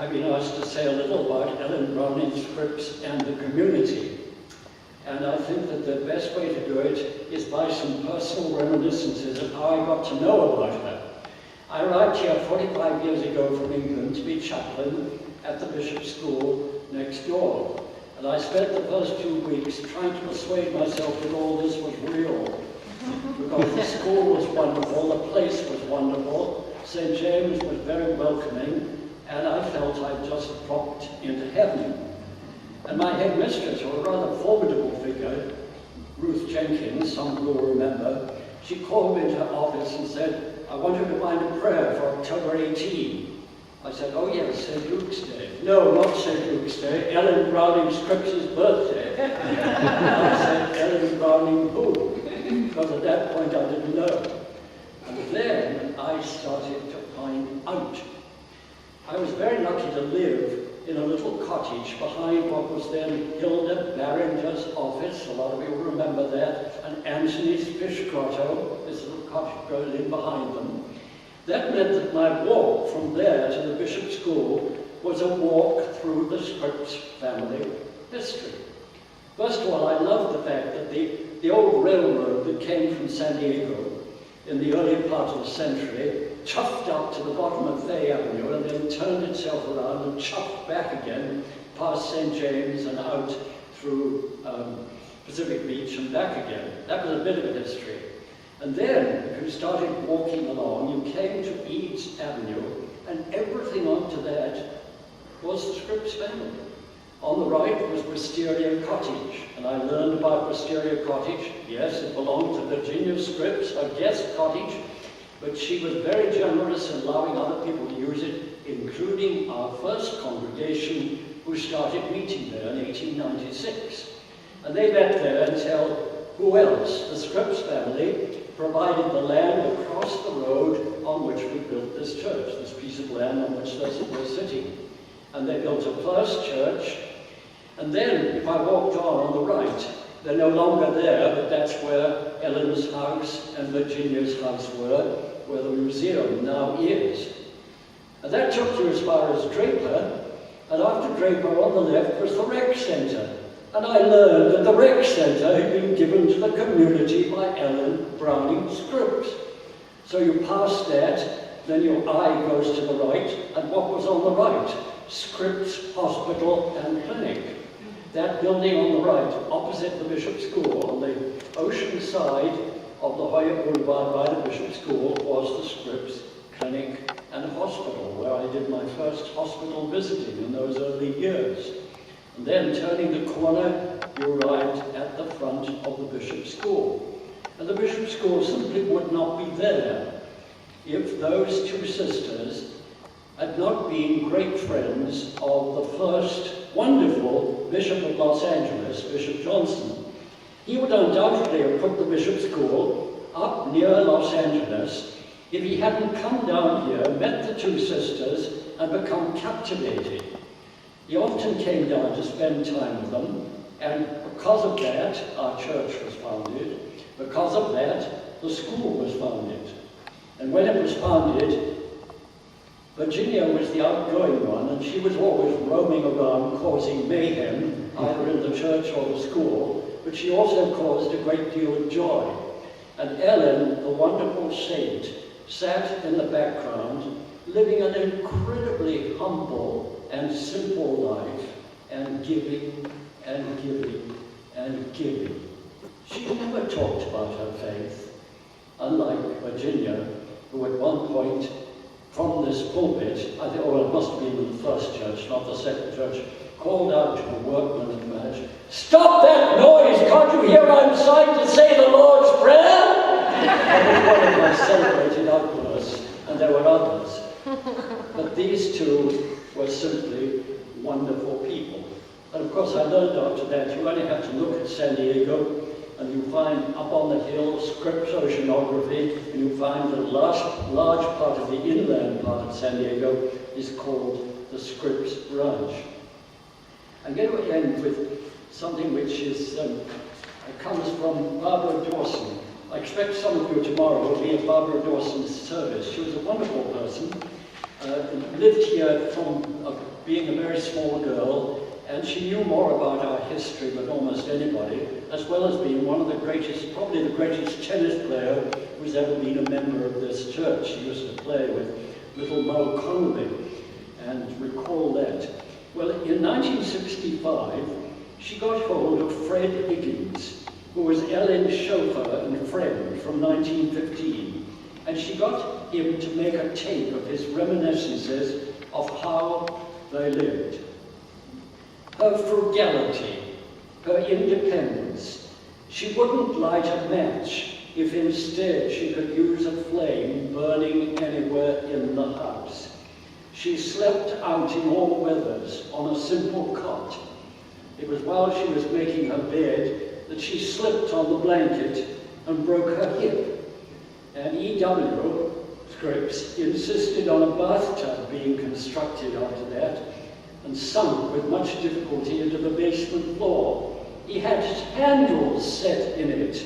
I've been asked to say a little about Ellen Browning Scripps and the community. And I think that the best way to do it is by some personal reminiscences of how I got to know about her. I arrived here 45 years ago from England to be chaplain at the Bishop's School next door. And I spent the first 2 weeks trying to persuade myself that all this was real. Because the school was wonderful, the place was wonderful, St. James was very welcoming, and I felt I'd just popped into heaven. And my headmistress, a rather formidable figure, Ruth Jenkins, some of you will remember, she called me into her office and said, I want you to find a prayer for October 18. I said, oh yes, St. Luke's Day. No, not St. Luke's Day, Ellen Browning Scripps' birthday. I said, Ellen Browning who? Because at that point I didn't know. And then I started to find out. I was very lucky to live in a little cottage behind what was then Hilda Barringer's office, a lot of you remember that, and Anthony's Fish Grotto, this little cottage goes in behind them. That meant that my walk from there to the Bishop's School was a walk through the Scripps family history. First of all, I loved the fact that the old railroad that came from San Diego in the early part of the century chuffed up to the bottom of Fay Avenue and then turned itself around and chuffed back again past St. James and out through Pacific Beach and back again. That was a bit of a history. And then, if you started walking along, you came to Eads Avenue, and everything onto that was the Scripps family. On the right was Wisteria Cottage, and I learned about Wisteria Cottage. Yes, it belonged to Virginia Scripps, a guest cottage, but she was very generous in allowing other people to use it, including our first congregation who started meeting there in 1896. And they met there until, who else? The Scripps family provided the land across the road on which we built this church, this piece of land on which we're sitting. And they built a first church. And then, if I walked on the right, they're no longer there, but that's where Ellen's house and Virginia's house were, where the museum now is. And that took you as far as Draper, and after Draper on the left was the rec centre. And I learned that the rec centre had been given to the community by Ellen Browning Scripps. So you pass that, then your eye goes to the right, and what was on the right? Scripps Hospital and Clinic. That building on the right, opposite the Bishop's School, on the ocean side of the Hoya Boulevard by the Bishop's School, was the Scripps Clinic and Hospital, where I did my first hospital visiting in those early years. And then, turning the corner, you arrived at the front of the Bishop's School. And the Bishop's School simply would not be there if those two sisters had not been great friends of the first wonderful Bishop of Los Angeles, Bishop Johnson. He would undoubtedly have put the Bishop's School up near Los Angeles if he hadn't come down here, met the two sisters, and become captivated. He often came down to spend time with them, and because of that, our church was founded. Because of that, the school was founded. And when it was founded, Virginia was the outgoing one, and she was always roaming around causing mayhem, either in the church or the school, but she also caused a great deal of joy. And Ellen, the wonderful saint, sat in the background, living an incredibly humble and simple life, and giving and giving and giving. She never talked about her faith, unlike Virginia, who at one point, from this pulpit, I think, oh, it must have been in the first church, not the second church, called out to the workmen and managed, "Stop that noise! Can't you hear I'm trying to say the Lord's Prayer?" That was one of my celebrated outbursts, and there were others. But these two were simply wonderful people. And of course, I learned after that, you only have to look at San Diego, and you find up on the hill Scripps oceanography, and you find the large part of the inland part of San Diego is called the Scripps Branch. I'm going to end with something which is comes from Barbara Dawson. I expect some of you tomorrow will be at Barbara Dawson's service. She was a wonderful person, lived here from being a very small girl, and she knew more about our history than almost anybody, as well as being one of the greatest, probably the greatest tennis player who's ever been a member of this church. She used to play with little Mo Connolly, and recall that. Well, in 1965, she got hold of Fred Higgins, who was Ellen's chauffeur and friend from 1915, and she got him to make a tape of his reminiscences of how they lived. Her frugality, her independence. She wouldn't light a match if instead she could use a flame burning anywhere in the house. She slept out in all weathers on a simple cot. It was while she was making her bed that she slipped on the blanket and broke her hip. And E.W. Scripps insisted on a bathtub being constructed after that, and sunk with much difficulty into the basement floor. He had handles set in it.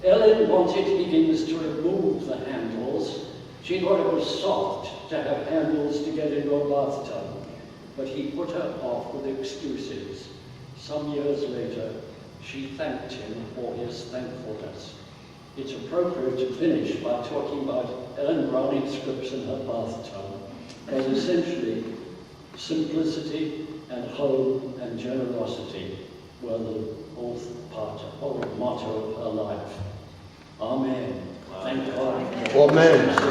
Ellen wanted Higgins to remove the handles. She thought it was soft to have handles to get into a bathtub, but he put her off with excuses. Some years later, she thanked him for his thankfulness. It's appropriate to finish by talking about Ellen Browning Scripps and her bathtub, as essentially simplicity and home and generosity were the whole motto of her life. Amen. Thank God. Amen.